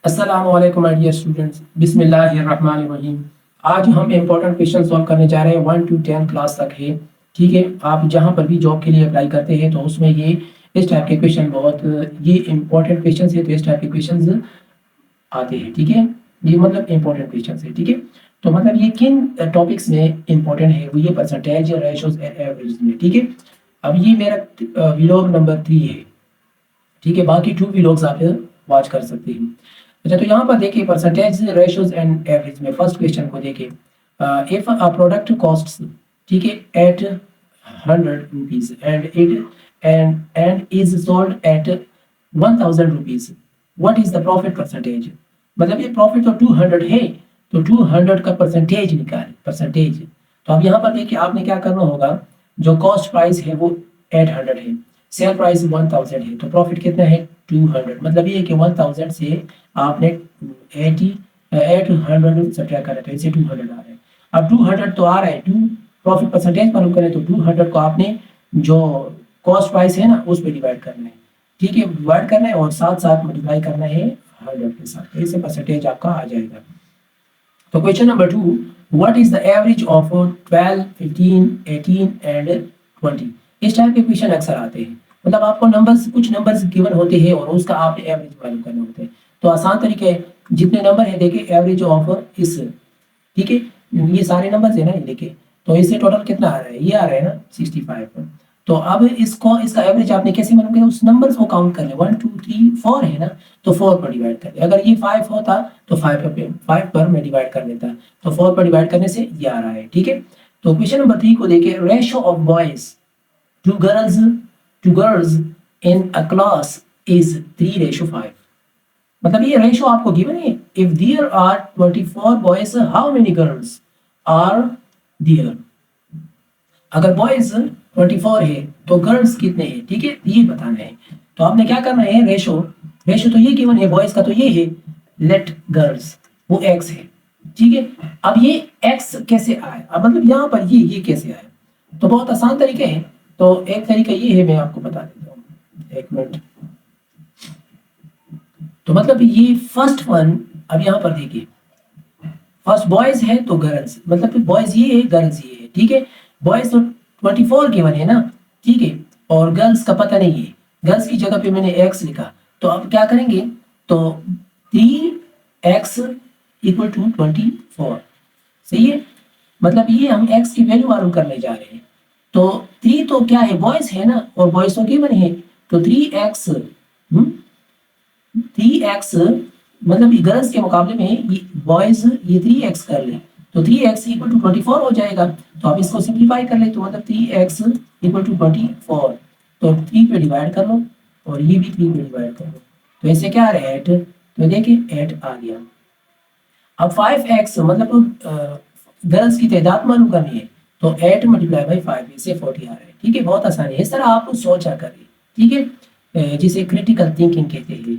अस्सलामु अलैकुम my dear students, बिस्मिल्लाहिर्रहमानिर्रहीम। आज हम इंपॉर्टेंट क्वेश्चन सॉल्व करने जा रहे हैं। 1 to 10 क्लास तक है। ठीक है, आप जहां पर भी जॉब के लिए अप्लाई करते हैं तो उसमें ये इस टाइप के क्वेश्चन बहुत ये इंपॉर्टेंट क्वेश्चन है, तो इस टाइप के क्वेश्चन आते हैं। ठीक है, ये मतलब इंपॉर्टेंट क्वेश्चन है। ठीक है, तो मतलब ये किन टॉपिक्स में इंपॉर्टेंट है, वो ये परसेंटेज, रेशोज एंड एवरेज में। ठीक है, अब ये मेरा व्लॉग नंबर 3 है। ठीक है, बाकी 2 व्लॉग्स आप वॉच कर सकते हैं। अच्छा, तो यहाँ पर देखिए परसेंटेज, रेशियोज एंड एवरेज में फर्स्ट क्वेश्चन को देखिए। इफ अ प्रोडक्ट कॉस्ट्स, ठीक है, at 100 rupees and is sold at 1000 rupees, what is the profit percentage. मतलब ये प्रॉफिट तो 200 है, तो 200 का परसेंटेज निकालें, परसेंटेज। तो अब यहाँ पर देखिए आपने क्या करना होगा, जो कॉस्ट प्राइस है वो 800 है, सेल प्राइस 1000 है, तो प्रॉफिट कितना है 200। मतलब ये है कि 1000 से आपने 800 सब्ट्रैक्ट करा, तो इससे 200 आ रहा है। अब 200 तो आ रहा है, 2 प्रॉफिट परसेंटेज मालूम करें तो 200 को आपने जो कॉस्ट प्राइस है ना उस पर डिवाइड करना है। ठीक है, डिवाइड करना है और साथ साथ मल्टीप्लाई करना है 100 के साथ, तो इससे परसेंटेज आपका आ जाएगा। तो question number 2, what is the average of 12, 15, 18 and 20। इस टाइप के क्वेश्चन अक्सर आते हैं। मतलब आपको नंबर्स, कुछ नंबर्स गिवन होते हैं और उसका आपने एवरेज मालूम करना होता है। तो आसान तरीके है, जितने नंबर है देखिए एवरेज ऑफ इस, ठीक है, ये सारे नंबर्स है ना, ये देखिए, तो इससे टोटल कितना आ रहा है, ये आ रहा है ना 65। तो अब इसको, इसका एवरेज आपने कैसे मालूम किया, उस नंबर्स को काउंट कर ले, 1 2 3 4 है ना, तो 4 पर डिवाइड कर ले। अगर ये 5 होता तो 5 पर मैं डिवाइड कर लेता, तो 4 पर डिवाइड करने से ये आ रहा है। ठीक है, तो क्वेश्चन नंबर 3 को देखिए, ratio of boys to girls in a class is 3:5। मतलब ये रेशो आपको गिवन है। If there are 24 boys, how many girls are there. अगर बॉयज 24 है तो गर्ल्स कितने हैं, ठीक है, ये बताना है। तो आपने क्या करना है, रेशो, रेशो तो ये गिवन है, बॉयज का तो ये है, लेट गर्ल्स वो x है। ठीक है, अब ये x कैसे आए, अब मतलब यहाँ पर ये कैसे आए, तो बहुत आसान तरीके हैं। तो एक तरीका ये है, मैं आपको बता देता हूँ, एक मिनट। तो मतलब ये फर्स्ट वन, अब यहाँ पर देखिए, फर्स्ट बॉयज है तो गर्ल्स, मतलब बॉयज ये है, गर्ल्स ये है। ठीक है, बॉयज तो 24 गिवन है ना, ठीक है, और गर्ल्स का पता नहीं है, गर्ल्स की जगह पे मैंने x लिखा। तो अब क्या करेंगे, तो 3x इक्वल टू 24, सही है। मतलब ये हम x की वैल्यू मालूम करने जा रहे हैं। तो 3 तो क्या है, बॉयज है ना, और बॉयज तो गिवन है, तो 3x, 3x मतलब गर्ल्स के मुकाबले में ये बॉयज ये 3x कर ले, तो 3x इक्वल टू 24 हो जाएगा। तो आप इसको सिंप्लीफाई कर ले, तो मतलब 3x इक्वल टू 24, तो 3 पे डिवाइड कर लो और ये भी 3 पे डिवाइड कर लो, तो ऐसे क्या आ रहा है 8, तो देखिए 8 आ गया। अब 5x मतलब गर्ल्स की तादाद मालूम करनी है, तो 8 मल्टीप्लाई बाई 5 इससे 40 आ रहा है। ठीक है, बहुत आसान है, इस तरह आप सोचा करिए। ठीक है, जिसे क्रिटिकल थिंकिंग कहते हैं,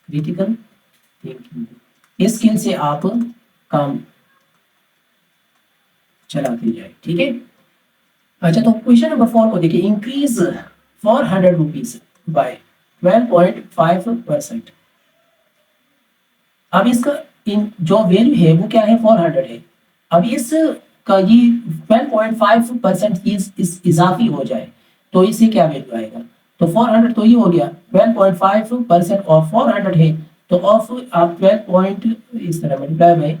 क्रिटिकल थिंकिंग, इस स्किल से आप काम चलाते जाए। ठीक है, अच्छा, तो क्वेश्चन नंबर 4 को देखिए, इंक्रीज 400 रुपीज बाय 12.5%। अब इसका इन जो वैल्यू है वो क्या है, 400 है। अब इस का ये 12.5% इस इजाफी हो जाए तो इससे क्या वैल्यू आएगा, तो 400 तो ये हो गया, 12.5% ऑफ 400 है, तो ऑफ आप 12 पॉइंट इस तरह मल्टीप्लाई बाई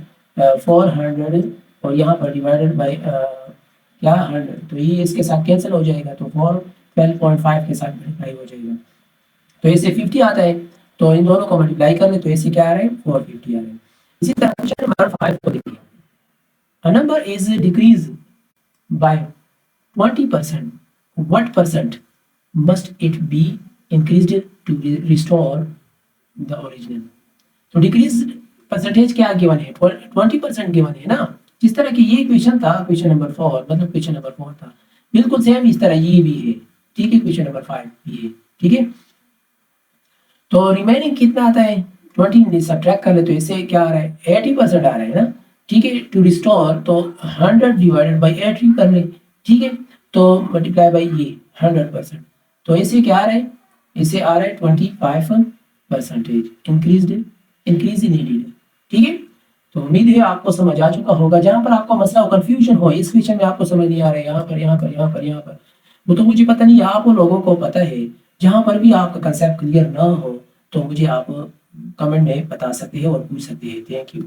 400 और यहाँ पर डिवाइडेड बाई क्या 100, तो ये इसके साथ कैंसिल हो जाएगा, तो 12.5 के साथ मल्टीप्लाई हो जाएगा, तो इससे 50 आता है। तो इन दोनों को मल्टीप्लाई कर ले तो इससे क्या आ रहा है, 450 आ रहा है। इसी तरह क्वेश्चन नंबर 5 को देखिए, a number is decreased by 20%, what percent must it be increased to restore the original। तो डिक्रीज परसेंटेज क्या गिवन है, 20% गिवन है ना। जिस तरह की ये क्वेश्चन था, क्वेश्चन नंबर 4, मतलब क्वेश्चन नंबर 4 था, बिल्कुल सेम इस तरह ये भी है। ठीक है, क्वेश्चन नंबर 5 भी है। ठीक है, तो रिमेनिंग कितना आता है, 20 सब्ट्रैक्ट कर ले तो इससे क्या आ रहा है, 80% आ रहा है ना। ठीक है, टू रिस्टोर तो 100 डिवाइडेड बाई 80 कर ले। ठीक है, तो मल्टीप्लाई बाई ये 100%, तो इससे क्या आ रहा है, इससे आ रहा है 25% इंक्रीज्ड इंक्रीज ही नीडेड है। ठीक है, तो उम्मीद है आपको समझ आ चुका होगा। जहां पर आपको मसला कंफ्यूजन हो, इस क्वेश्चन में आपको समझ नहीं आ रहा है, यहाँ पर वो तो मुझे पता नहीं, आप लोगों को पता है। जहां पर भी आपका कंसेप्ट क्लियर ना हो तो मुझे आप कमेंट में बता सकते हैं और पूछ सकते हैं। Thank you.